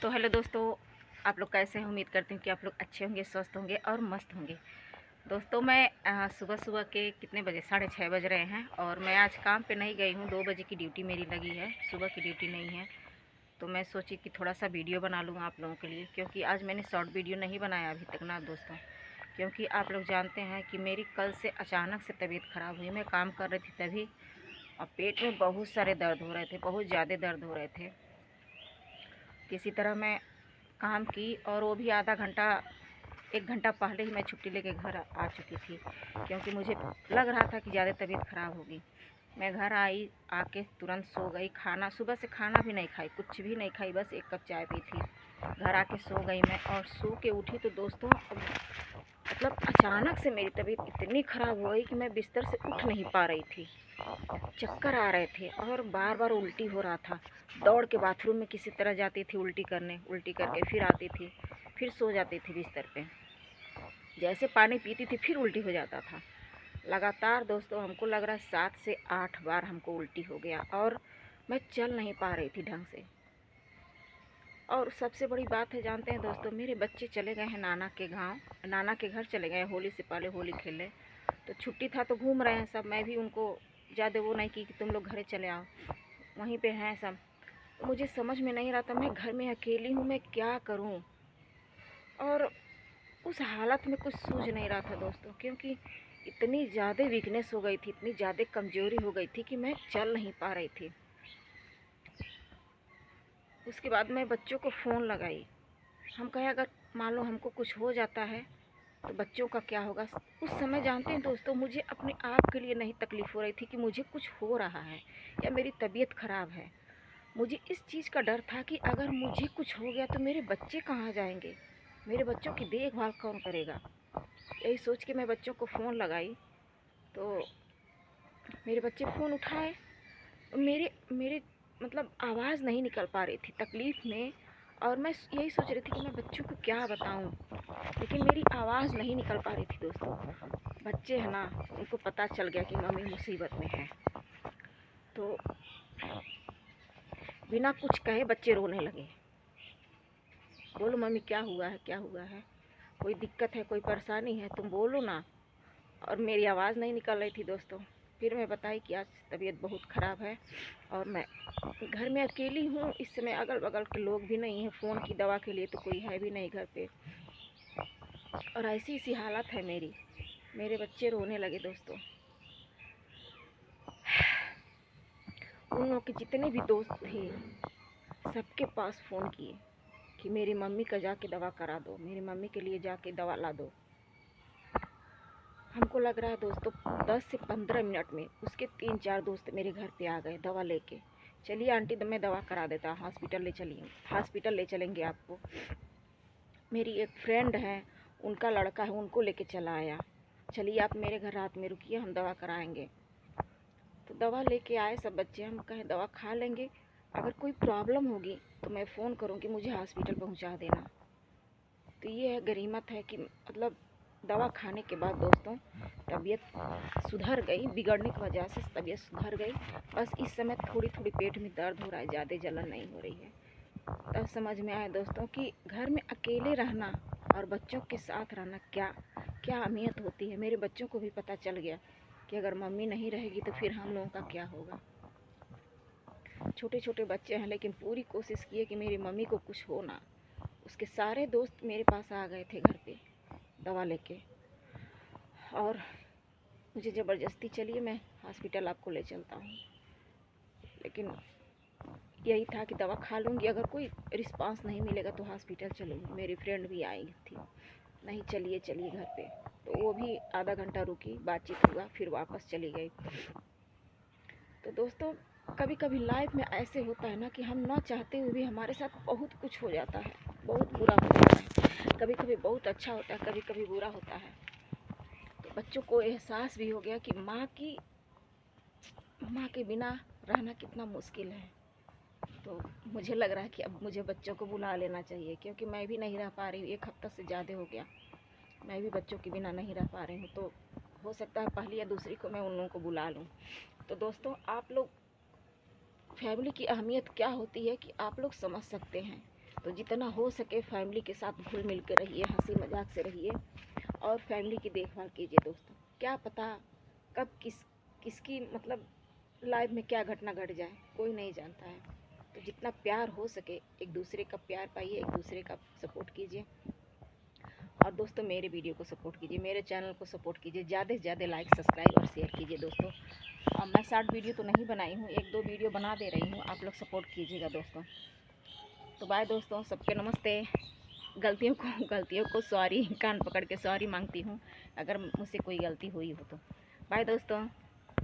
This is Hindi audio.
तो हेलो दोस्तों, आप लोग कैसे हैं? उम्मीद करती हूँ कि आप लोग अच्छे होंगे, स्वस्थ होंगे और मस्त होंगे। दोस्तों मैं सुबह सुबह के कितने बजे 6:30 बज रहे हैं और मैं आज काम पे नहीं गई हूँ। 2 बजे की ड्यूटी मेरी लगी है, सुबह की ड्यूटी नहीं है। तो मैं सोची कि थोड़ा सा वीडियो बना लूँ आप लोगों के लिए, क्योंकि आज मैंने शॉर्ट वीडियो नहीं बनाया अभी तक ना दोस्तों। क्योंकि आप लोग जानते हैं कि मेरी कल से अचानक से तबीयत ख़राब हुई। मैं काम कर रही थी तभी, और पेट में बहुत सारे दर्द हो रहे थे, बहुत ज़्यादा दर्द हो रहे थे। किसी तरह मैं काम की, और वो भी आधा घंटा 1 घंटा पहले ही मैं छुट्टी लेके घर आ चुकी थी, क्योंकि मुझे लग रहा था कि ज़्यादा तबीयत ख़राब होगी। मैं घर आई, आके तुरंत सो गई। खाना सुबह से खाना भी नहीं खाई, कुछ भी नहीं खाई, बस 1 कप चाय पी थी। घर आके सो गई मैं, और सो के उठी तो दोस्तों मतलब अचानक से मेरी तबीयत इतनी ख़राब हो गई कि मैं बिस्तर से उठ नहीं पा रही थी। चक्कर आ रहे थे और बार बार उल्टी हो रहा था। दौड़ के बाथरूम में किसी तरह जाती थी उल्टी करने, उल्टी करके फिर आती थी, फिर सो जाती थी बिस्तर पे। जैसे पानी पीती थी फिर उल्टी हो जाता था। लगातार दोस्तों हमको लग रहा है 7 से 8 बार हमको उल्टी हो गया, और मैं चल नहीं पा रही थी ढंग से। और सबसे बड़ी बात है, जानते हैं दोस्तों, मेरे बच्चे चले गए हैं नाना के गांव, नाना के घर चले गए। होली से पहले होली खेले, तो छुट्टी था तो घूम रहे हैं सब। मैं भी उनको ज़्यादा वो नहीं की कि तुम लोग घरे चले आओ, वहीं पे हैं सब। तो मुझे समझ में नहीं रहा था, मैं घर में अकेली हूँ, मैं क्या करूँ। और उस हालत में कुछ सूझ नहीं रहा था दोस्तों, क्योंकि इतनी ज़्यादा वीकनेस हो गई थी, इतनी ज़्यादा कमज़ोरी हो गई थी कि मैं चल नहीं पा रही थी। उसके बाद मैं बच्चों को फ़ोन लगाई। हम कहे अगर मान लो हमको कुछ हो जाता है तो बच्चों का क्या होगा। उस समय जानते हैं दोस्तों, मुझे अपने आप के लिए नहीं तकलीफ़ हो रही थी कि मुझे कुछ हो रहा है या मेरी तबीयत ख़राब है। मुझे इस चीज़ का डर था कि अगर मुझे कुछ हो गया तो मेरे बच्चे कहाँ जाएंगे, मेरे बच्चों की देखभाल कौन करेगा। यही सोच के मैं बच्चों को फ़ोन लगाई, तो मेरे बच्चे फ़ोन उठाए। मेरे मेरे मतलब आवाज़ नहीं निकल पा रही थी तकलीफ़ में, और मैं यही सोच रही थी कि मैं बच्चों को क्या बताऊं, लेकिन मेरी आवाज़ नहीं निकल पा रही थी दोस्तों। बच्चे हैं ना, उनको पता चल गया कि मम्मी मुसीबत में है, तो बिना कुछ कहे बच्चे रोने लगे। बोलो मम्मी क्या हुआ है, क्या हुआ है, कोई दिक्कत है, कोई परेशानी है, तुम बोलो ना। और मेरी आवाज़ नहीं निकल रही थी दोस्तों। फिर मैं बताई कि आज तबीयत बहुत ख़राब है और मैं घर में अकेली हूँ इस समय, अगल बगल के लोग भी नहीं हैं, फ़ोन की दवा के लिए तो कोई है भी नहीं घर पे, और ऐसी सी हालत है मेरी। मेरे बच्चे रोने लगे दोस्तों। उन लोगों के जितने भी दोस्त थे सबके पास फ़ोन किए कि मेरी मम्मी का जाके दवा करा दो, मेरी मम्मी के लिए जाके दवा ला दो। हमको लग रहा है दोस्तों 10 से 15 मिनट में उसके 3-4 दोस्त मेरे घर पे आ गए दवा लेके। चलिए आंटी, मैं दवा करा देता, हॉस्पिटल ले चलिए, हॉस्पिटल ले चलेंगे आपको। मेरी एक फ्रेंड है, उनका लड़का है, उनको लेके चला आया। चलिए आप मेरे घर रात में रुकिए, हम दवा कराएंगे। तो दवा लेके आए सब बच्चे। हम कहें दवा खा लेंगे, अगर कोई प्रॉब्लम होगी तो मैं फ़ोन करूँगी, मुझे हॉस्पिटल पहुँचा देना। तो ये है गनीमत है कि मतलब दवा खाने के बाद दोस्तों तबीयत सुधर गई, बिगड़ने की वजह से तबीयत सुधर गई। बस इस समय थोड़ी थोड़ी पेट में दर्द हो रहा है, ज़्यादा जलन नहीं हो रही है। तब समझ में आया दोस्तों कि घर में अकेले रहना और बच्चों के साथ रहना क्या क्या अहमियत होती है। मेरे बच्चों को भी पता चल गया कि अगर मम्मी नहीं रहेगी तो फिर हम लोगों का क्या होगा। छोटे छोटे बच्चे हैं, लेकिन पूरी कोशिश किए कि मेरी मम्मी को कुछ हो ना। उसके सारे दोस्त मेरे पास आ गए थे घर पे दवा लेके, और मुझे ज़बरदस्ती चलिए मैं हॉस्पिटल आपको ले चलता हूँ। लेकिन यही था कि दवा खा लूँगी, अगर कोई रिस्पांस नहीं मिलेगा तो हॉस्पिटल चलूँगी। मेरी फ्रेंड भी आई थी, नहीं चलिए चलिए घर पे, तो वो भी आधा घंटा रुकी, बातचीत हुआ, फिर वापस चली गई। तो दोस्तों कभी कभी लाइफ में ऐसे होता है ना कि हम ना चाहते हुए भी हमारे साथ बहुत कुछ हो जाता है, बहुत बुरा हो जाता है। कभी कभी बहुत अच्छा होता है, कभी कभी बुरा होता है। तो बच्चों को एहसास भी हो गया कि माँ के बिना रहना कितना मुश्किल है। तो मुझे लग रहा है कि अब मुझे बच्चों को बुला लेना चाहिए, क्योंकि मैं भी नहीं रह पा रही हूँ। 1 हफ्ता से ज़्यादा हो गया मैं भी बच्चों के बिना नहीं रह पा रही हूँ। तो हो सकता है पहली या दूसरी को मैं उन लोगों को बुला लूँ। तो दोस्तों आप लोग फैमिली की अहमियत क्या होती है कि आप लोग समझ सकते हैं। तो जितना हो सके फैमिली के साथ घुल मिल के रहिए, हंसी मजाक से रहिए और फैमिली की देखभाल कीजिए दोस्तों। क्या पता कब किसकी मतलब लाइफ में क्या घटना घट जाए, कोई नहीं जानता है। तो जितना प्यार हो सके एक दूसरे का प्यार पाइए, एक दूसरे का सपोर्ट कीजिए। और दोस्तों मेरे वीडियो को सपोर्ट कीजिए, मेरे चैनल को सपोर्ट कीजिए, ज़्यादा से ज़्यादा लाइक सब्सक्राइब और शेयर कीजिए दोस्तों। मैं शॉर्ट वीडियो तो नहीं बनाई हूँ, 1-2 वीडियो बना दे रही हूँ, आप लोग सपोर्ट कीजिएगा दोस्तों। तो बाय दोस्तों, सबके नमस्ते। गलतियों को सॉरी, कान पकड़ के सॉरी मांगती हूँ अगर मुझसे कोई गलती हुई हो तो। बाय दोस्तों।